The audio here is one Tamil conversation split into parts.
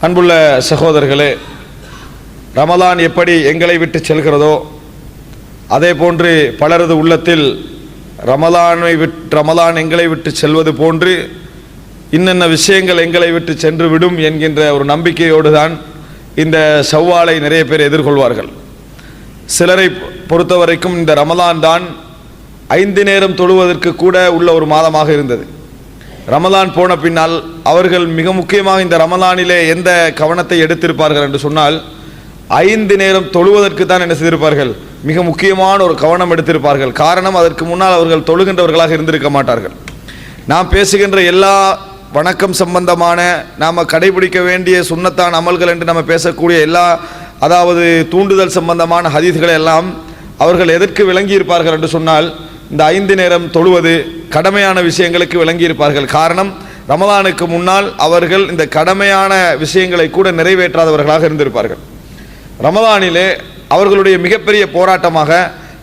அன்புள்ள சகோதரர்களே, ரமலான் எப்படி எங்களை விட்டு செல்கிறதோ அதே போன்று பலரது உள்ளத்தில் ரமலான் எங்களை விட்டு செல்வது போன்று இன்னென்ன விஷயங்கள் எங்களை விட்டு சென்று விடும் என்கின்ற ஒரு நம்பிக்கையோடு தான் இந்த ஷவ்வாலை நிறைய பேர் எதிர்கொள்வார்கள். சிலரை பொறுத்தவரைக்கும் இந்த ரமலான் தான் 5 நேரம் தொழுவதற்கு கூட உள்ள ஒரு மாதமாக இருந்தது. ரமலான் போன பின்னால் அவர்கள் மிக முக்கியமாக இந்த ரமலானிலே எந்த கவனத்தை எடுத்திருப்பார்கள் என்று சொன்னால் 5 நேரம் தொழுவதற்கு தான் என்ன செய்திருப்பார்கள், மிக முக்கியமான ஒரு கவனம் எடுத்திருப்பார்கள். காரணம், அதற்கு முன்னால் அவர்கள் தொழுகின்றவர்களாக இருந்திருக்க மாட்டார்கள். நாம் பேசுகின்ற எல்லா வணக்கம் சம்பந்தமான நாம் கடைபிடிக்க வேண்டிய சுன்னத்தான அமல்கள் என்று நம்ம பேசக்கூடிய எல்லா, அதாவது தூண்டுதல் சம்பந்தமான ஹதீஸ்களை எல்லாம் அவர்கள் எதற்கு விளங்கியிருப்பார்கள் என்று சொன்னால் இந்த 5 நேரம் தொழுவது கடமையான விஷயங்களுக்கு விளங்கியிருப்பார்கள். காரணம், ரமலானுக்கு முன்னால் அவர்கள் இந்த கடமையான விஷயங்களை கூட நிறைவேற்றாதவர்களாக இருந்திருப்பார்கள். ரமலானிலே அவர்களுடைய மிகப்பெரிய போராட்டமாக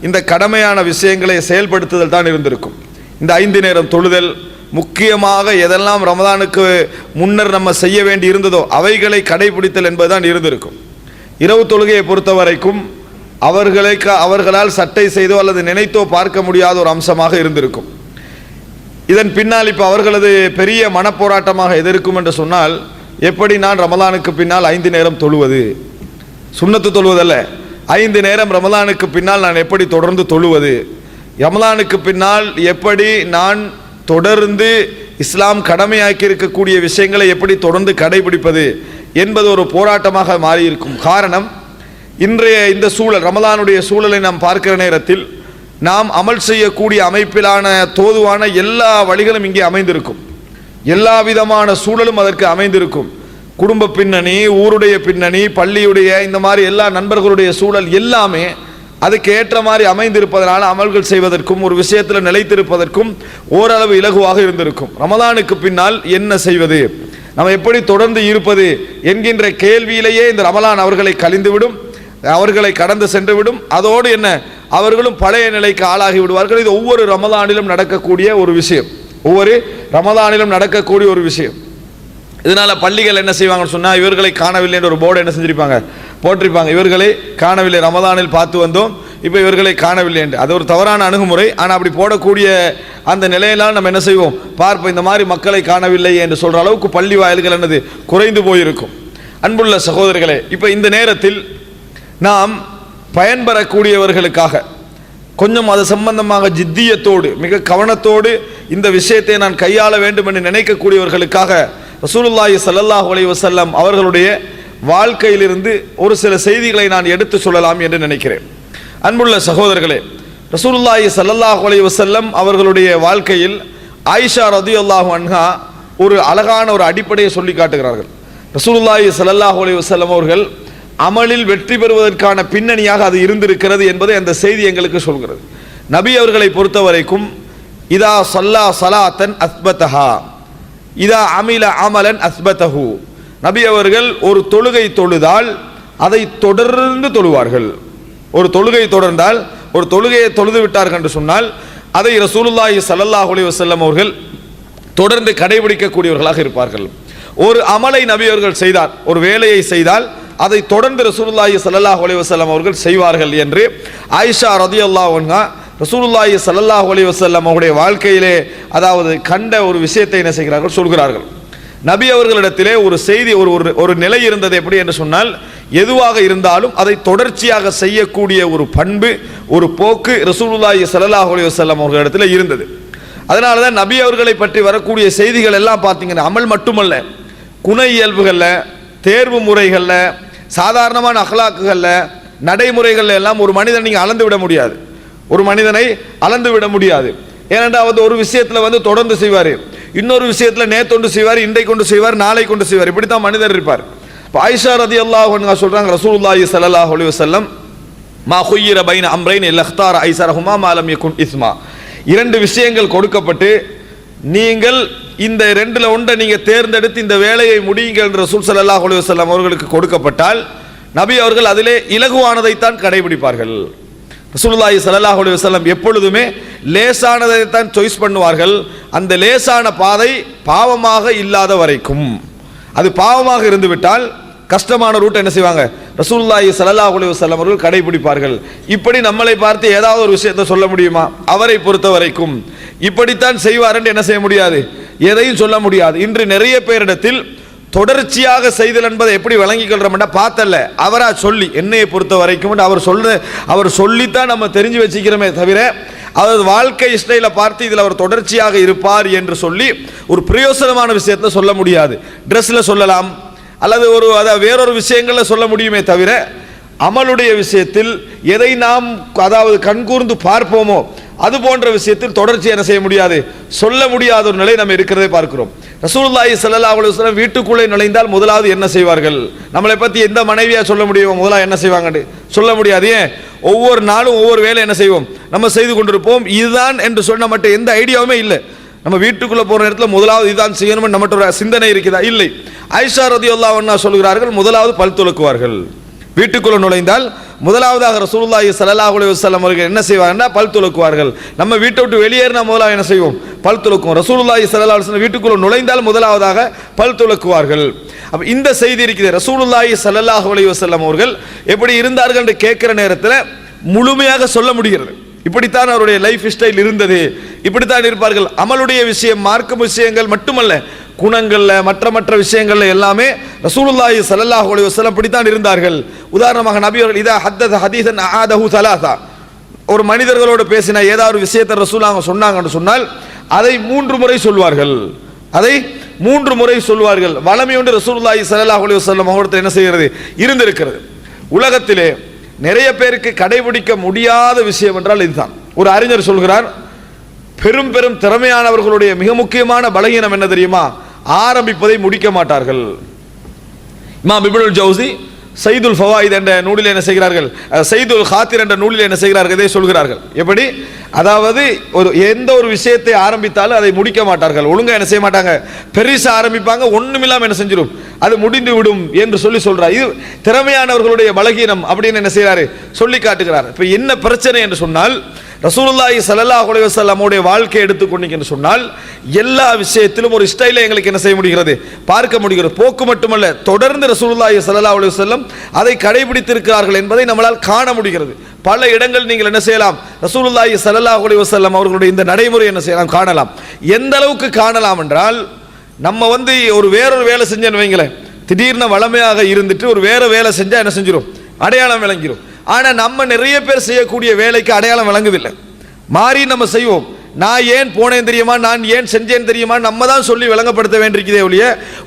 இந்த கடமையான விஷயங்களை செயல்படுத்துதல் தான் இருந்திருக்கும். இந்த 5 நேரம் தொழுதல், முக்கியமாக எதெல்லாம் ரமலானுக்கு முன்னர் நம்ம செய்ய வேண்டி இருந்ததோ அவைகளை கடைபிடித்தல் என்பதுதான் இருந்திருக்கும். இரவு தொழுகையை பொறுத்த வரைக்கும் அவர்களால் சட்டை செய்தோ அல்லது நினைத்தோ பார்க்க முடியாத ஒரு அம்சமாக இருந்திருக்கும். இதன் பின்னால் இப்போ அவர்களது பெரிய மனப்போராட்டமாக எது இருக்கும் என்று சொன்னால், எப்படி நான் ரமலானுக்கு பின்னால் 5 நேரம் தொழுவது, சுன்னத்து தொழுவதல்ல, 5 நேரம் ரமலானுக்கு பின்னால் நான் எப்படி தொடர்ந்து தொழுவது, ரமலானுக்கு பின்னால் எப்படி நான் தொடர்ந்து இஸ்லாம் கடமையாக்கி இருக்கக்கூடிய விஷயங்களை எப்படி தொடர்ந்து கடைபிடிப்பது என்பது ஒரு போராட்டமாக மாறியிருக்கும். காரணம், இன்றைய இந்த சூழல், ரமலானுடைய சூழலை நாம் பார்க்கிற நேரத்தில் நாம் அமல் செய்யக்கூடிய அமைப்பிலான தோதுவான எல்லா வழிகளும் இங்கே அமைந்திருக்கும். எல்லா விதமான சூழலும் அதற்கு அமைந்திருக்கும். குடும்ப பின்னணி, ஊருடைய பின்னணி, பள்ளியுடைய இந்த மாதிரி எல்லா நண்பர்களுடைய சூழல் எல்லாமே அதுக்கு ஏற்ற மாதிரி அமைந்திருப்பதனால அமல்கள் செய்வதற்கும் ஒரு விஷயத்தில் நிலைத்திருப்பதற்கும் ஓரளவு இலகுவாக இருந்திருக்கும். ரமலானுக்கு பின்னால் என்ன செய்வது, நம்ம எப்படி தொடர்ந்து இருப்பது என்கின்ற கேள்வியிலேயே இந்த ரமலான் அவர்களை கழிந்துவிடும், அவர்களை கடந்து சென்றுவிடும். அதோடு என்ன, அவர்களும் பழைய நிலைக்கு ஆளாகி விடுவார்கள். இது ஒவ்வொரு ரமலானிலும் நடக்கக்கூடிய ஒரு விஷயம், ஒவ்வொரு ரமலானிலும் நடக்கக்கூடிய ஒரு விஷயம். இதனால பள்ளிகள் என்ன செய்வாங்கன்னு சொன்னால், இவர்களை காணவில்லை என்ற ஒரு போர்டு என்ன செஞ்சிருப்பாங்க, போட்டிருப்பாங்க, இவர்களை காணவில்லை, ரமலானில் பார்த்து வந்தோம், இப்போ இவர்களை காணவில்லை என்று. அது ஒரு தவறான அணுகுமுறை. ஆனால் அப்படி போடக்கூடிய அந்த நிலையினால் நம்ம என்ன செய்வோம், பார்ப்போம், இந்த மாதிரி மக்களை காணவில்லை என்று சொல்கிற அளவுக்கு பள்ளி வாயில்கள் என்னது குறைந்து போயிருக்கும். அன்புள்ள சகோதரர்களே, இப்போ இந்த நேரத்தில் நாம் பயன்பெறக்கூடியவர்களுக்காக கொஞ்சம் அது சம்பந்தமாக ஜித்தியத்தோடு மிக கவனத்தோடு இந்த விஷயத்தை நான் கையாள வேண்டும் என்று நினைக்கக்கூடியவர்களுக்காக ரசூலுல்லாஹி ஸல்லல்லாஹு அலைஹி வஸல்லம் அவர்களுடைய வாழ்க்கையிலிருந்து ஒரு சில செய்திகளை நான் எடுத்து சொல்லலாம் என்று நினைக்கிறேன். அன்புள்ள சகோதரர்களே, ரசூலுல்லாஹி ஸல்லல்லாஹு அலைஹி வஸல்லம் அவர்களுடைய வாழ்க்கையில் ஆயிஷா ரலியல்லாஹு அன்ஹா ஒரு அழகான ஒரு அடிப்படையை சொல்லி காட்டுகிறார்கள். ரசூலுல்லாஹி ஸல்லல்லாஹு அலைஹி வஸல்லம் அவர்கள் அமலில் வெற்றி பெறுவதற்கான பின்னணியாக அது இருந்திருக்கிறது என்பதை அந்த செய்தி எங்களுக்கு சொல்கிறது. நபி அவர்களை பொறுத்த வரைக்கும் இதா ஸல்லா ஸலாத்தன் அஸ்பதஹா இதா அமில அமலன் அஸ்பதஹு, நபி அவர்கள் ஒரு தொழுகை தொழுதால் அதை தொடர்ந்து தொழுவார்கள். ஒரு தொழுகை தொடர்ந்தால், ஒரு தொழுகையை தொழுது விட்டார்கள் என்று சொன்னால் அதை ரசூலுல்லாஹி ஸல்லல்லாஹு அலைஹி வஸல்லம் அவர்கள் தொடர்ந்து கடைபிடிக்கக்கூடியவர்களாக இருப்பார்கள். ஒரு அமலை நபி அவர்கள் செய்தார், ஒரு வேலையை செய்தால் அதை தொடர்ந்து ரசூலுல்லாஹி ஸல்லல்லாஹு அலைஹி வஸல்லம் அவர்கள் செய்வார்கள் என்று ஆயிஷா ரலியல்லாஹு அன்ஹா ரசூலுல்லாஹி ஸல்லல்லாஹு அலைஹி வஸல்லம் அவருடைய வாழ்க்கையிலே அதாவது கண்ட ஒரு விஷயத்தை என்ன செய்கிறார்கள், சொல்கிறார்கள். நபி அவர்களிடத்திலே ஒரு செய்தி, ஒரு நிலை இருந்தது. எப்படி என்று சொன்னால், எதுவாக இருந்தாலும் அதை தொடர்ச்சியாக செய்யக்கூடிய ஒரு பண்பு, ஒரு போக்கு ரசூலுல்லாஹி ஸல்லல்லாஹு அலைஹி வஸல்லம் அவர்களிடத்தில் இருந்தது. அதனால தான் நபி அவர்களை பற்றி வரக்கூடிய செய்திகள் எல்லாம் பார்த்தீங்கன்னா அமல் மட்டுமல்ல, குண இயல்புகளில், தேர்வு முறைகளில், சாதாரணமான அஹ்லாக்குகளில், நடைமுறைகளில் எல்லாம் ஒரு மனிதனை நீங்கள் அளந்து விட முடியாது. ஒரு மனிதனை அளந்து விட முடியாது. ஏனென்றால் ஒரு விஷயத்தில் தொடர்ந்து செய்வார், இன்னொரு விஷயத்தில் நேத்தொண்டு செய்வார், இன்றை கொண்டு செய்வார், நாளை கொண்டு செய்வார், இப்படித்தான் மனிதர் இருப்பார். இப்போ ஆயிஷா ரலியல்லாஹு அன்ஹா சொல்றாங்க, ரசூலுல்லாஹி ஸல்லல்லாஹு அலைஹி வஸல்லம் மா குய்யிர பைன அம்ரைன் இல்ஹ்தார ஐஸரஹுமா மா லம் யகுன் இஸ்மா, 2 விஷயங்கள் கொடுக்கப்பட்டு நீங்கள் இந்த 2ல் ஒன்றை நீங்கள் தேர்ந்தெடுத்து இந்த வேலையை முடியுங்கள் என்று ரசூல் ஸல்லல்லாஹு அலைஹி வஸல்லம் அவர்களுக்கு கொடுக்கப்பட்டால் நபி அவர்கள் அதிலே இலகுவானதைத்தான் கடைபிடிப்பார்கள். ரசூலுல்லாஹி ஸல்லல்லாஹு அலைஹி வஸல்லம் எப்பொழுதுமே லேசானதை தான் சாய்ஸ் பண்ணுவார்கள். அந்த லேசான பாதை பாவமாக இல்லாத வரைக்கும், அது பாவமாக இருந்து விட்டால் கஷ்டமான ரூட் என்ன செய்வாங்க, ரசூலுல்லாஹி ஸல்லல்லாஹு அலைஹி வஸல்லம் அவர்கள் கடைபிடிப்பார்கள். இப்படி நம்மளை பார்த்து ஏதாவது ஒரு விஷயத்தை சொல்ல முடியுமா? அவரை பொறுத்த வரைக்கும் இப்படித்தான் செய்வார் என்று என்ன செய்ய முடியாது, எதையும் சொல்ல முடியாது. இன்று நிறைய பேரிடத்தில் தொடர்ச்சியாக செய்தல் என்பதை எப்படி விளங்கிக் கொள்றோம்னா, பார்த்தல்ல அவரா சொல்லி என்னையை பொறுத்த வரைக்கும் அவர் சொல்லித்தான் நம்ம தெரிஞ்சு வச்சுக்கிறோமே தவிர அவர் வாழ்க்கை ஸ்டைலை பார்த்து இதில் அவர் தொடர்ச்சியாக இருப்பார் என்று சொல்லி ஒரு பிரயோசனமான விஷயத்தை சொல்ல முடியாது. ட்ரெஸ்ல சொல்லலாம் அல்லது வேறொரு விஷயங்களில் சொல்ல முடியுமே தவிர அமலுடைய விஷயத்தில் எதை நாம் அதாவது கண்கூர்ந்து பார்ப்போமோ அது போன்ற விஷயத்தில் தொடர்ச்சி என்ன செய்ய முடியாது, சொல்ல முடியாத ஒரு நிலை நம்ம இருக்கிறதை பார்க்கிறோம். ரசூலுல்லாஹி ஸல்லல்லாஹு அலைஹி வஸல்லம் வீட்டுக்குள்ளே நுழைந்தால் முதலாவது என்ன செய்வார்கள்? நம்மளை பற்றி எந்த மனைவியா சொல்ல முடியும், முதலாவது என்ன செய்வாங்க சொல்ல முடியாது. ஏன், ஒவ்வொரு நாளும் ஒவ்வொரு வேலை என்ன செய்வோம், நம்ம செய்து கொண்டிருப்போம். இதுதான் என்று சொன்ன மட்டும் எந்த ஐடியாவுமே இல்லை. நம்ம வீட்டுக்குள்ள போற நேரத்தில் முதலாவது இதுதான் செய்யணும் நம்மகிட்ட ஒரு சிந்தனை இருக்குதா? இல்லை. ஆயிஷா ரலியல்லாஹு அன்ஹா சொல்கிறார்கள், முதலாவது பல் துலக்குவார்கள். வீட்டுக்குள்ள நுழைந்தால் முதலாவதாக ரசூலுல்லாஹி ஸல்லல்லாஹு அலைஹி வஸல்லம் அவர்கள் என்ன செய்வாங்கன்னா பல் துலக்குவார்கள். நம்ம வீட்டை விட்டு வெளியேறினா முதலாவது என்ன செய்வோம், பல் துலக்குவோம். ரசூலுல்லாஹி ஸல்லல்லாஹு அலைஹி வஸல்லம் வீட்டுக்குள்ள நுழைந்தால் முதலாவதாக பல் துலக்குவார்கள். அப்ப இந்த செய்தி இருக்குது. ரசூலுல்லாஹி ஸல்லல்லாஹு அலைஹி வஸல்லம் அவர்கள் எப்படி இருந்தார்கள் என்று கேட்கிற நேரத்தில் முழுமையாக சொல்ல முடிகிறது. இப்படித்தான் அவருடைய லைஃப் ஸ்டைல் இருந்தது, இப்படித்தான் இருப்பார்கள். அமலுடைய விஷயம், மார்க்க விஷயங்கள் மட்டுமல்ல, குணங்கள்ல மற்ற விஷயங்கள்ல எல்லாமே ரசூலுல்லாஹி ஸல்லல்லாஹு அலைஹி வஸல்லம் இப்படித்தான் இருந்தார்கள். உதாரணமாக நபி அவர்கள் இதா ஹத்தத ஹதீஸன் ஆதஹு ஸலாஸா, ஒரு மனிதர்களோடு பேசின ஏதாவது ஒரு விஷயத்தை ரசூலுல்லாஹ் சொன்னாங்கன்னு சொன்னால் அதை 3 முறை சொல்வார்கள். அதை 3 முறை சொல்வார்கள். வளமை ஒன்று ரசூலுல்லாஹி ஸல்லல்லாஹு அலைஹி வஸல்லம் அவர்கள் என்ன செய்கிறது இருந்திருக்கிறது. உலகத்திலே நிறைய பேருக்கு கடைபிடிக்க முடியாத விஷயம் என்றால் இதுதான். ஒரு அறிஞர் சொல்கிறார், பெரும் பெரும் திறமையானவர்களுடைய மிக முக்கியமான பலகீனம் என்ன தெரியுமா, ஆரம்பிப்பதை முடிக்க மாட்டார்கள். இமாம் இப்னுல் ஜௌசி சைதுல் ஃபவாயித் என்ற நூலில் என்ன செய்கிறார்கள், சைதுல் காத்திர் என்ற நூலில் என்ன செய்கிறார்கள், இதை சொல்கிறார்கள். எப்படி, அதாவது எந்த ஒரு விஷயத்தை ஆரம்பித்தாலும் அதை முடிக்க மாட்டார்கள், ஒழுங்கா என்ன செய்ய மாட்டாங்க, பெருசா ஆரம்பிப்பாங்க, ஒண்ணுமில்லாம என்ன செஞ்சிடும், அது முடிந்து விடும் என்று சொல்றார். இது திறமையானவர்களுடைய பலகீனம் அப்படின்னு என்ன செய்யறாரு, சொல்லி காட்டுகிறார். இப்ப என்ன பிரச்சனை என்று சொன்னால், ரசூலுல்லாஹி ஸல்லல்லாஹு அலைஹி வஸல்லம் உடைய வாழ்க்கையை எடுத்துக்கொண்டீங்கன்னு சொன்னால் எல்லா விஷயத்திலும் ஒரு ஸ்டைலை எங்களுக்கு என்ன செய்ய முடிகிறது, பார்க்க முடிகிறது. போக்கு மட்டுமல்ல, தொடர்ந்து ரசூலுல்லாஹி ஸல்லல்லாஹு அலைஹி வஸல்லம் அதை கடைபிடித்திருக்கிறார்கள் என்பதை நம்மளால் காண முடிகிறது. பல இடங்கள் நீங்கள் என்ன செய்யலாம், ரசூலுல்லாஹி ஸல்லல்லாஹு அலைஹி வஸல்லம் அவர்களுடைய இந்த நடைமுறை என்ன செய்யலாம், காணலாம். எந்த அளவுக்கு காணலாம் என்றால், நம்ம வேறொரு வேலை செஞ்சேன்னு வைங்களேன், திடீர்னு வளமையாக இருந்துட்டு ஒரு வேற வேலை செஞ்சா என்ன செஞ்சிடும், அடையாளம் விளங்கிடும். ஆனா நம்ம நிறைய பேர் செய்யக்கூடிய வேலைக்கு அடையாளம் விளங்குதில்லை, மாறி நம்ம செய்வோம். நான் ஏன் போனேன் தெரியுமா, நான் ஏன் செஞ்சேன் தெரியுமா, நம்ம தான் சொல்லி விளங்கப்படுத்த வேண்டியிருக்கிறதே ஒழிய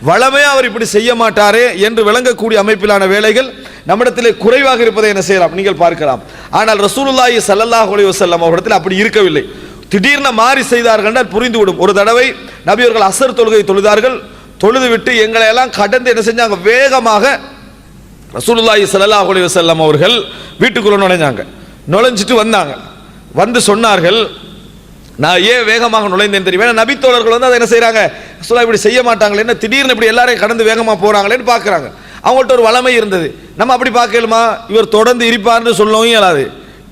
வளமையா அவர் இப்படி செய்ய மாட்டாரே என்று விளங்கக்கூடிய அமைப்பிலான வேலைகள் நம்மிடத்திலே குறைவாக இருப்பதை என்ன செய்யலாம், நீங்கள் பார்க்கலாம். ஆனால் ரசூலுல்லாஹி ஸல்லல்லாஹு அலைஹி வஸல்லம் அவர்களிடத்தில் அப்படி இருக்கவில்லை. திடீர்னு மாறி செய்தார்கள் என்றால் புரிந்துவிடும். ஒரு தடவை நபி அவர்கள் அஸ்ர் தொழுகை தொழுதார்கள். தொழுது விட்டு எங்களை எல்லாம் கடந்து என்ன செஞ்சாங்க, வேகமாக ரசூலுல்லாஹி ஸல்லல்லாஹு அலைஹி வஸல்லம் அவர்கள் வீட்டுக்குள்ள நுழைஞ்சாங்க. நுழைஞ்சிட்டு வந்தாங்க. வந்து சொன்னார்கள், நான் ஏன் வேகமாக நுழைந்தேன் தெரியுமா, நபித்தோழர்கள் அதை என்ன செய்யறாங்க, ரசூலுல்லாஹ் இப்படி செய்ய மாட்டாங்களே, என்ன திடீர்னு இப்படி எல்லாரையும் கடந்து வேகமா போறாங்களேன்னு பார்க்கறாங்க. அவங்கள்ட்ட ஒரு வளமை இருந்தது. நம்ம அப்படி பார்க்கலுமா, இவர் தொடர்ந்து இருப்பார்னு சொல்லவும் இயலாது,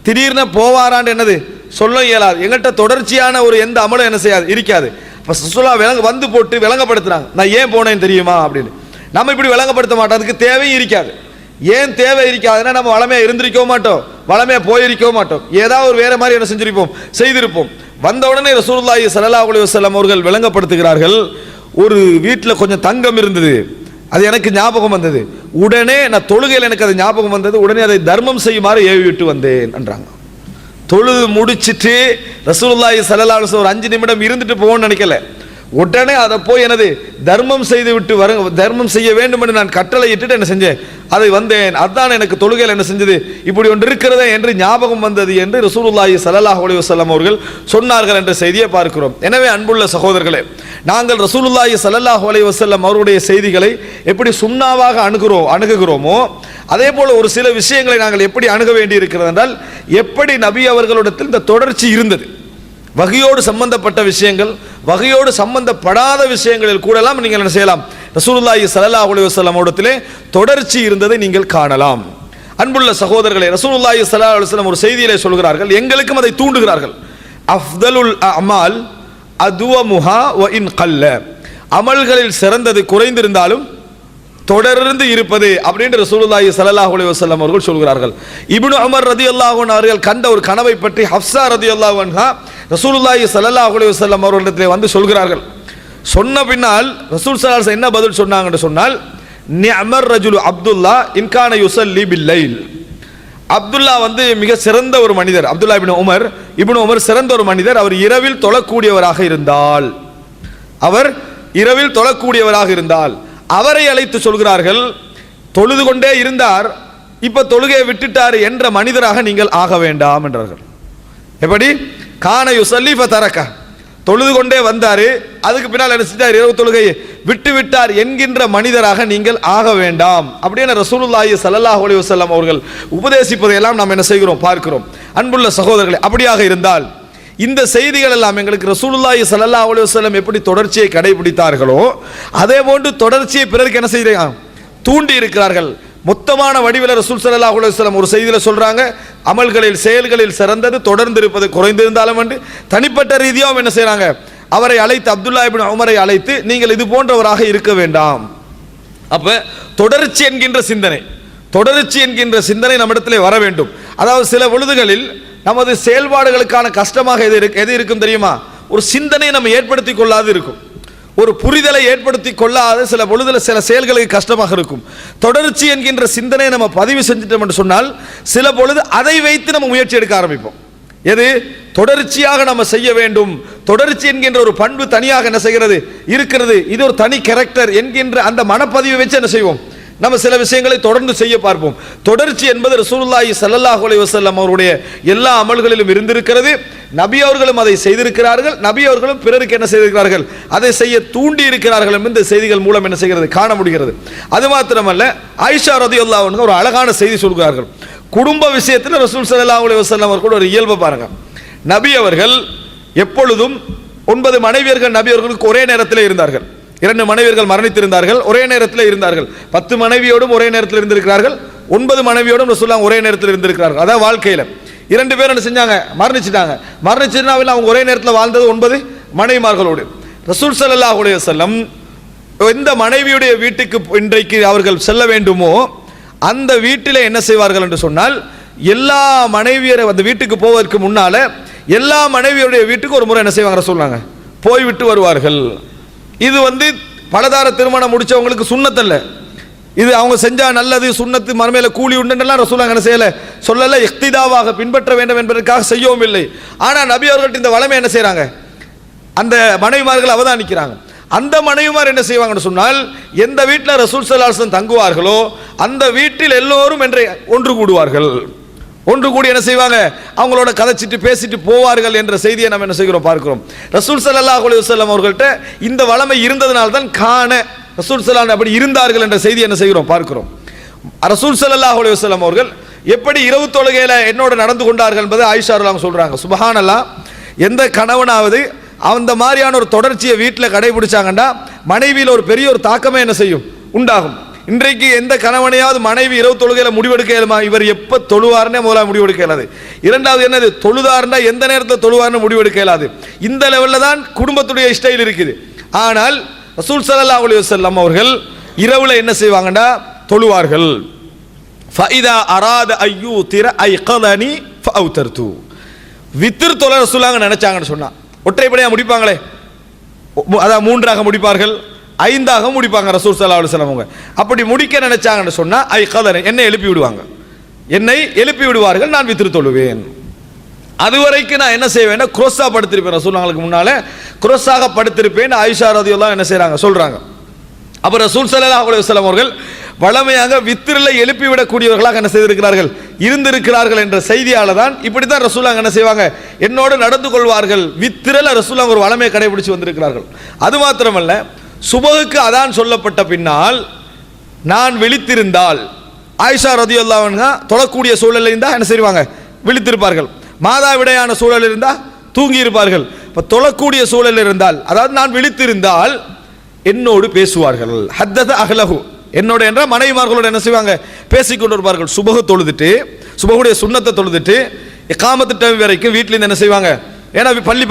திடீர்னு போவாரான்னு என்னது சொல்லவும் இயலாது. எங்கள்கிட்ட தொடர்ச்சியான ஒரு எந்த அமலும் என்ன செய்யாது, இருக்காது. ரசூலுல்லாஹ் வந்து போட்டு விளங்கப்படுத்துறாங்க, நான் ஏன் போனேன் தெரியுமா அப்படின்னு. நம்ம இப்படி விளங்கப்படுத்த மாட்டோம், அதுக்கு தேவையும் இருக்காது. ஏன் தேவை இருக்காதுன்னா, நம்ம வளமையா இருந்திருக்கவும் மாட்டோம், வளமையா போயிருக்கவும் மாட்டோம், ஏதாவது ஒரு வேற மாதிரி என்ன செஞ்சிருப்போம், செய்திருப்போம். வந்த உடனே ரசூலுல்லாஹி ஸல்லல்லாஹு அலைஹி வஸல்லம் அவர்கள் விளங்கப்படுத்துகிறார்கள், ஒரு வீட்டில் கொஞ்சம் தங்கம் இருந்தது, அது எனக்கு ஞாபகம் வந்தது. உடனே நான் தொழுகையில் எனக்கு அது ஞாபகம் வந்தது, உடனே அதை தர்மம் செய்யுமாறு ஏவி விட்டு வந்தேன் என்றாங்க. தொழுது முடிச்சிட்டு ரசூலுல்லாஹி ஸல்லல்லாஹு அலைஹி வஸல்லம் ஒரு 5 நிமிடம் இருந்துட்டு போகணும்னு நினைக்கல, உடனே அதை போய் எனது தர்மம் செய்து விட்டு தர்மம் செய்ய வேண்டும் என்று நான் கட்டளை இட்டுட்டு என்ன செஞ்சேன், அதை வந்தேன். அதான் எனக்கு தொழுகையில் என்ன செஞ்சது, இப்படி ஒன்று இருக்கிறதே என்று ஞாபகம் வந்தது என்று ரசூலுல்லாஹி ஸல்லல்லாஹு அலைஹி வஸல்லம் அவர்கள் சொன்னார்கள் என்ற செய்தியை பார்க்கிறோம். எனவே அன்புள்ள சகோதரர்களே, நாங்கள் ரசூலுல்லாஹி ஸல்லல்லாஹு அலைஹி வஸல்லம் அவருடைய செய்திகளை எப்படி சுன்னாவாக அணுகுகிறோமோ அதே போல ஒரு சில விஷயங்களை நாங்கள் எப்படி அணுக வேண்டி இருக்கிறது என்றால், எப்படி நபி அவர்களிடத்தில் இந்த தொடர்ச்சி இருந்தது, வகையோடு சம்பந்தப்பட்ட விஷயங்கள், வகையோடு சம்பந்தப்படாத விஷயங்களில் கூடலாம் நீங்கள் என்ன செய்யலாம், ரசூலுல்லாஹி ஸல்லல்லாஹு அலைஹி வஸல்லம் இடத்திலே தொடர்ச்சி இருந்ததை நீங்கள் காணலாம். அன்புள்ள சகோதரர்களே, ரசூலுல்லாஹி ஸல்லல்லாஹு அலைஹி வஸல்லம் ஒரு செய்தியிலே சொல்கிறார்கள், எங்களுக்கும் அதை தூண்டுகிறார்கள். அஃதலுல் அமால் அதுவமுஹா வ இன் கல்ல, அமல்களில் சிறந்தது குறைந்திருந்தாலும் தொடர்ந்து இருப்பது அப்படின்னு ரசூலுல்லாஹி ஸல்லல்லாஹு அலைஹி வஸல்லம் அவர்கள் சொல்கிறார்கள். இப்னு உமர் ரலியல்லாஹு அன்ஹு அவர்கள் கண்ட ஒரு கனவை பற்றி ஹஃப்ஸா ரலியல்லாஹு அன்ஹா ரசூலுல்லாஹி ஸல்லல்லாஹு அலைஹி வஸல்லம் அவர்களிடத்தில் வந்து சொல்கிறார்கள். சொன்ன பின்னால் ரசூல் ஸல்லல்லாஹு அலைஹி வஸல்லம் என்ன பதில் சொன்னாங்கன்னு சொன்னால், நிஅமர் ரஜுலு அப்துல்லா இன்கான யுஸல்லி பில்லைல். அப்துல்லா வந்து மிக சிறந்த ஒரு மனிதர். அப்துல்லா இப்னு உமர் சிறந்த ஒரு மனிதர். அவர் இரவில் தொழக்கூடியவராக இருந்தால் அவரை அழைத்து சொல்கிறார்கள், தொழுது கொண்டே இருந்தார், இப்ப தொழுகையை விட்டுட்டார் என்ற மனிதராக நீங்கள் ஆக வேண்டாம் என்றார்கள். எப்படி? கான யுஸல்லி ஃபதரக, தொழுது கொண்டே வந்தாரு, அதுக்கு பின்னால் என்ன செஞ்சார், இரவு தொழுகையை விட்டு விட்டார் என்கின்ற மனிதராக நீங்கள் ஆக வேண்டாம் அப்படின்னு ரசூலுல்லாஹி ஸல்லல்லாஹு அலைஹி வஸல்லம் அவர்கள் உபதேசிப்பதை எல்லாம் நாம் என்ன செய்கிறோம், பார்க்கிறோம். அன்புள்ள சகோதரர்களே, அப்படியாக இருந்தால் இந்த செய்திகள் எல்லாம் எங்களுக்கு ரசூலுல்லாஹி ஸல்லல்லாஹு அலைஹி வஸல்லம் எப்படி தொடர்ச்சியை கடைபிடித்தார்களோ அதே போன்று தொடர்ச்சியை பிறருக்கு என்ன செய்கிறாங்க, தூண்டி இருக்கிறார்கள். மொத்தமான வடிவில் ரசூல் ஸல்லல்லாஹு அலைஹி வஸல்லம் ஒரு செய்தியில சொல்றாங்க, அமல்களில் செயல்களில் சிறந்தது தொடர்ந்து இருப்பது, குறைந்திருந்தாலும் என்று. தனிப்பட்ட ரீதியாகவும் என்ன செய்றாங்க, அவரை அழைத்து, அப்துல்லா இப்னு உமரை அழைத்து, நீங்கள் இது போன்றவராக இருக்க வேண்டாம். அப்ப தொடர்ச்சி என்கின்ற சிந்தனை நம்மிடத்திலே வர வேண்டும். அதாவது சில பொழுதுகளில் நமது செயல்பாடுகளுக்கான கஷ்டமாக எது இருக்கும் தெரியுமா, ஒரு சிந்தனை நம்ம ஏற்படுத்தி கொள்ளாது இருக்கும், ஒரு புரிதலை ஏற்படுத்தி கொள்ளாத சில பொழுதுல சில செயல்களுக்கு கஷ்டமாக இருக்கும். தொடர்ச்சி என்கின்ற சிந்தனை நம்ம பதிவு செஞ்சிட்டோம் என்று சொன்னால் சில பொழுது அதை வைத்து நம்ம முயற்சி எடுக்க ஆரம்பிப்போம். எது தொடர்ச்சியாக நம்ம செய்ய வேண்டும், தொடர்ச்சி என்கின்ற ஒரு பண்பு தனியாக என்ன செய்கிறது இருக்கிறது, இது ஒரு தனி கேரக்டர் என்கின்ற அந்த மனப்பதிவை வச்சு என்ன செய்வோம், நம்ம சில விஷயங்களை தொடர்ந்து செய்ய பார்ப்போம். தொடர்ச்சி என்பது ரசூலுல்லாஹி ஸல்லல்லாஹு அலைஹி வஸல்லம் அவருடைய எல்லா அமல்களிலும் இருந்திருக்கிறது. நபி அவர்களும் அதை செய்திருக்கிறார்கள், நபி அவர்களும் பிறருக்கு என்ன செய்திருக்கிறார்கள், அதை செய்ய தூண்டி இருக்கிறார்கள் இந்த செய்திகள் மூலம் என்ன செய்கிறது, காண முடிகிறது. அது மாத்திரமல்ல, ஆயிஷா ரலியல்லாஹு அன்ஹா ஒரு அழகான செய்தி சொல்கிறார்கள். குடும்ப விஷயத்தில் ரசூல் ஸல்லல்லாஹு அலைஹி வஸல்லம் அவர்கள் ஒரு இயல்பை பாருங்க. நபி அவர்கள் எப்பொழுதும் 9 மனைவியர்கள் நபி அவர்களுக்கு ஒரே நேரத்தில் இருந்தார்கள். 2 மனைவியர்கள் மரணித்திருந்தார்கள், ஒரே நேரத்தில் இருந்தார்கள். 10 மனைவியோடும் ஒரே நேரத்தில் இருந்திருக்கிறார்கள், 9 மனைவியோடும் ரசூலுல்லாஹ் ஒரே நேரத்தில் இருந்திருக்கிறார்கள். அதான் வாழ்க்கையில் 2 பேர் என்ன செஞ்சாங்க, மரணிச்சிட்டாங்க. அவங்க ஒரே நேரத்தில் வாழ்ந்தது 9 மனைவிமார்களோடு. ரசூல் ஸல்லல்லாஹு அலைஹி வஸல்லம் எந்த மனைவியுடைய வீட்டுக்கு இன்றைக்கு அவர்கள் செல்ல வேண்டுமோ அந்த வீட்டிலே என்ன செய்வார்கள் என்று சொன்னால், எல்லா மனைவியரை அந்த வீட்டுக்கு போவதற்கு முன்னால எல்லா மனைவியுடைய வீட்டுக்கு ஒரு முறை என்ன செய்வாங்க, சொன்னாங்க போய்விட்டு வருவார்கள். இது பலதார திருமணம் முடிச்சவங்களுக்கு சுன்னத் அல்ல, இது அவங்க செஞ்சா நல்லது, சுன்னத்து, மறுமையில கூலி உண்டுன்னெல்லாம் ரசூலுல்லாஹ் என்ன செய்யல, சொல்லல. இக்திதாவாக பின்பற்ற வேண்டும் என்பதற்காக செய்யவும் இல்லை. ஆனா நபி அவர்கள் இந்த வளமை என்ன செய்யறாங்க, அந்த மனைவிமார்கள் அவதானிக்கிறாங்க. அந்த மனைவிமார் என்ன செய்வாங்கன்னு சொன்னால், எந்த வீட்டில் ரசூல் ஸல்லல்லாஹு அலைஹி வஸல்லம் தங்குவார்களோ அந்த வீட்டில் எல்லோரும் ஒன்று கூடுவார்கள். ஒன்று கூடி என்ன செய்வாங்க, அவங்களோட கதைச்சிட்டு பேசிட்டு போவார்கள் என்ற செய்தியை நம்ம என்ன செய்கிறோம், பார்க்கிறோம். ரசூல் ஸல்லல்லாஹு அலைஹி வஸல்லம் அவர்கள்ட்ட இந்த வளமை இருந்ததனால தான் ரசூல் ஸல்லல்லாஹு அப்படி இருந்தார்கள் என்ற செய்தி என்ன செய்கிறோம், பார்க்கிறோம். ரசூல் ஸல்லல்லாஹு அலைஹி வஸல்லம் அவர்கள் எப்படி இரவு தொழுகையில என்னோட நடந்து கொண்டார்கள் என்பதை ஆயிஷா ரலியல்லாஹு சொல்றாங்க. சுப்ஹானல்லாஹ், எந்த கணவனாவது அந்த மாதிரியான ஒரு தொடர்ச்சியை வீட்டில் கடைபிடிச்சாங்கன்னா மனைவியில் ஒரு பெரிய ஒரு தாக்கமே என்ன செய்யும், உண்டாகும். இன்றைக்கு எந்த கணவனையாவது மனைவி இரவு தொழுகையில முடிவெடுக்க இயலுமா, இவர் எப்ப தொழுவார்னே முதல்ல முடிவெடுக்க இயலாது. இரண்டாவது என்னது, தொழுதார்னா எந்த நேரத்தில் தொழுவார்னு முடிவெடுக்க இயலாது. இந்த லெவலில் தான் குடும்பத்துடைய ஸ்டைல் இருக்குது. ஆனால் ரசூல் ஸல்லல்லாஹு அலைஹி வஸல்லம் அவர்கள் இரவுல என்ன செய்வாங்கன்னா தொழுவார்கள். ஃபஇதா அராத அய்யூதிர ஐகதனி ஃபஅவுதர்து. வித்ர் தொழ ரசூலுல்லாஹ் நினைச்சாங்கன்னு சொன்னா ஒற்றைப்படையா முடிப்பாங்களே, அதான் 3ஆக முடிப்பார்கள், 5ஆக முடிப்பாங்க ரசூல் ஸல்லல்லாஹு அலைஹி வஸல்லம் அவங்க. அப்படி முடிக்க நினைச்சாங்கன்னு சொன்னா ஐகதனி, என்னை எழுப்பி விடுவார்கள், நான் வித்ர் தொழுவேன். அதுவரைக்கும் நான் என்ன செய்வேன், குரோஸா படுத்திருப்பேன், ரசூலுல்லாஹ்வுக்கு முன்னால குரோஸாக படுத்திருப்பேன். ஆயிஷா ரலியல்லாஹு என்ன செய்றாங்க, சொல்றாங்க. அப்ப ரசூல் ஸல்லல்லாஹு அலைஹி வஸல்லம் அவர்கள் வளமையாக வித்திரில் எழுப்பிவிடக்கூடியவர்களாக என்ன செய்திருக்கிறார்கள், இருந்திருக்கிறார்கள் என்ற செய்தியால தான் இப்படித்தான் ரசூலுல்லாஹ் என்ன செய்வாங்க, என்னோடு நடந்து கொள்வார்கள். வித்திரில் ரசூலுல்லாஹ் ஒரு வளமையை கடைபிடிச்சு வந்திருக்கிறார்கள். அது மாத்திரமல்ல, சுபஹுக்கு அதான் சொல்லப்பட்ட பின்னால் நான் விழித்திருந்தால், ஆயிஷா ரலியல்லாஹு அன்ஹா தொழக்கூடிய சூழலில் இருந்தால் என்ன செய்வாங்க, விழித்திருப்பார்கள். மாதாவிடையான சூழல் இருந்தால் தூங்கி இருப்பார்கள். இப்போ தொழக்கூடிய சூழல் இருந்தால், அதாவது நான் விழித்திருந்தால் என்னோடு பேசுவார்கள். ஹத்தத அஹ்லஹு, என்னோட என்ற மனைவிமார்களோட என்ன செய்வாங்க, பேசிக்கொண்டு இருப்பார்கள். சுபஹு தொழுதுட்டு, சுபஹுடைய சுன்னத்தை தொழுதுட்டு இகாமத்து டைம் வரைக்கும் வீட்டில் என்ன செய்வாங்க, ஏன்னா பள்ளி